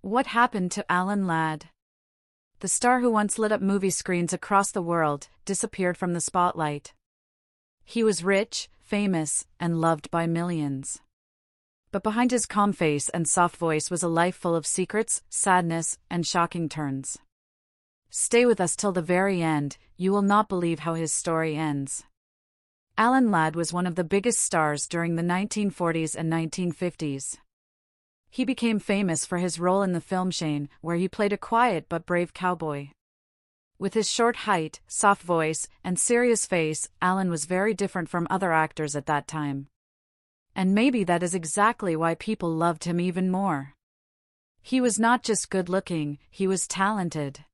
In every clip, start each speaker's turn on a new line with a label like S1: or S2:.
S1: What happened to Alan Ladd? The star who once lit up movie screens across the world disappeared from the spotlight. He was rich, famous, and loved by millions. But behind his calm face and soft voice was a life full of secrets, sadness, and shocking turns. Stay with us till the very end, you will not believe how his story ends. Alan Ladd was one of the biggest stars during the 1940s and 1950s. He became famous for his role in the film Shane, where he played a quiet but brave cowboy. With his short height, soft voice, and serious face, Alan was very different from other actors at that time. And maybe that is exactly why people loved him even more. He was not just good-looking, he was talented.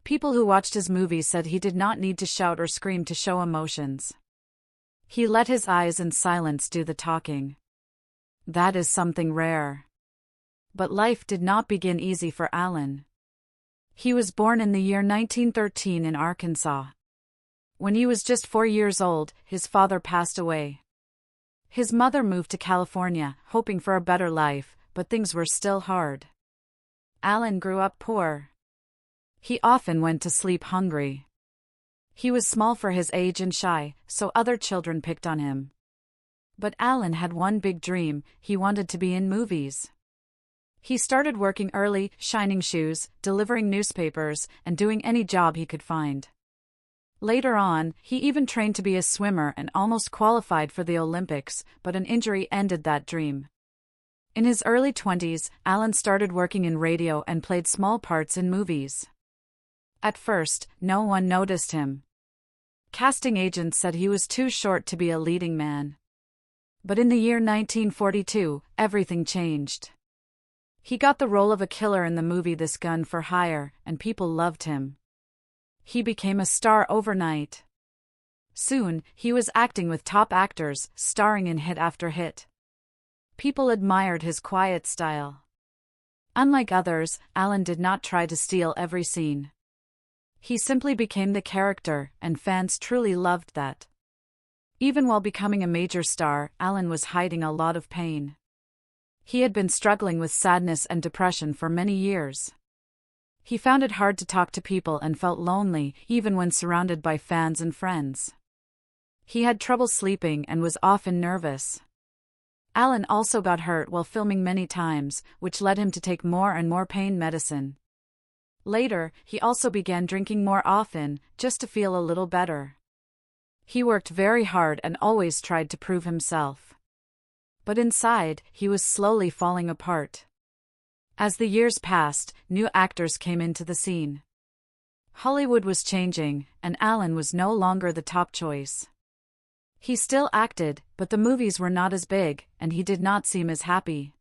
S1: People who watched his movies said he did not need to shout or scream to show emotions. He let his eyes and silence do the talking. That is something rare. But life did not begin easy for Alan. He was born in the year 1913 in Arkansas. When he was just 4 years old, his father passed away. His mother moved to California, hoping for a better life, but things were still hard. Alan grew up poor. He often went to sleep hungry. He was small for his age and shy, so other children picked on him. But Alan had one big dream: he wanted to be in movies. He started working early, shining shoes, delivering newspapers, and doing any job he could find. Later on, he even trained to be a swimmer and almost qualified for the Olympics, but an injury ended that dream. In his early 20s, Alan started working in radio and played small parts in movies. At first, no one noticed him. Casting agents said he was too short to be a leading man. But in the year 1942, everything changed. He got the role of a killer in the movie This Gun for Hire, and people loved him. He became a star overnight. Soon, he was acting with top actors, starring in hit after hit. People admired his quiet style. Unlike others, Alan did not try to steal every scene. He simply became the character, and fans truly loved that. Even while becoming a major star, Alan was hiding a lot of pain. He had been struggling with sadness and depression for many years. He found it hard to talk to people and felt lonely, even when surrounded by fans and friends. He had trouble sleeping and was often nervous. Alan also got hurt while filming many times, which led him to take more and more pain medicine. Later, he also began drinking more often, just to feel a little better. He worked very hard and always tried to prove himself. But inside, he was slowly falling apart. As the years passed, new actors came into the scene. Hollywood was changing, and Alan was no longer the top choice. He still acted, but the movies were not as big, and he did not seem as happy.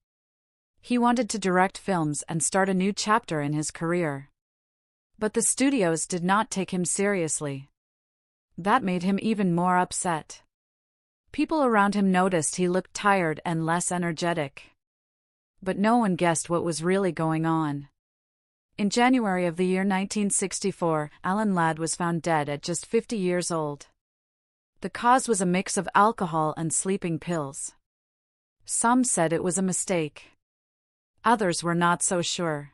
S1: He wanted to direct films and start a new chapter in his career. But the studios did not take him seriously. That made him even more upset. People around him noticed he looked tired and less energetic. But no one guessed what was really going on. In January of the year 1964, Alan Ladd was found dead at just 50 years old. The cause was a mix of alcohol and sleeping pills. Some said it was a mistake. Others were not so sure.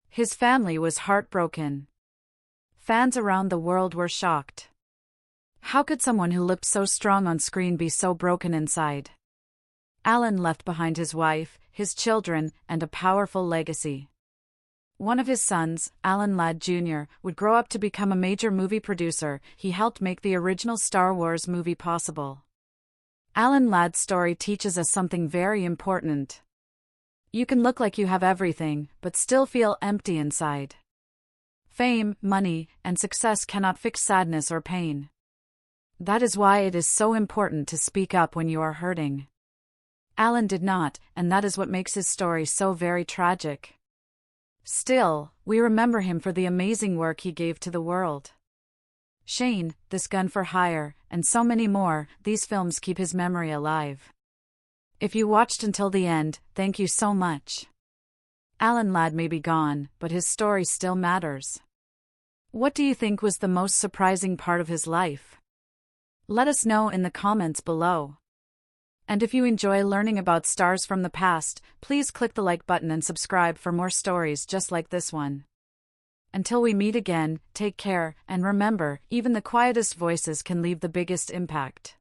S1: His family was heartbroken. Fans around the world were shocked. How could someone who looked so strong on screen be so broken inside? Alan left behind his wife, his children, and a powerful legacy. One of his sons, Alan Ladd Jr., would grow up to become a major movie producer. He helped make the original Star Wars movie possible. Alan Ladd's story teaches us something very important. You can look like you have everything, but still feel empty inside. Fame, money, and success cannot fix sadness or pain. That is why it is so important to speak up when you are hurting. Alan did not, and that is what makes his story so very tragic. Still, we remember him for the amazing work he gave to the world. Shane, This Gun for Hire, and so many more, these films keep his memory alive. If you watched until the end, thank you so much. Alan Ladd may be gone, but his story still matters. What do you think was the most surprising part of his life? Let us know in the comments below. And if you enjoy learning about stars from the past, please click the like button and subscribe for more stories just like this one. Until we meet again, take care, and remember, even the quietest voices can leave the biggest impact.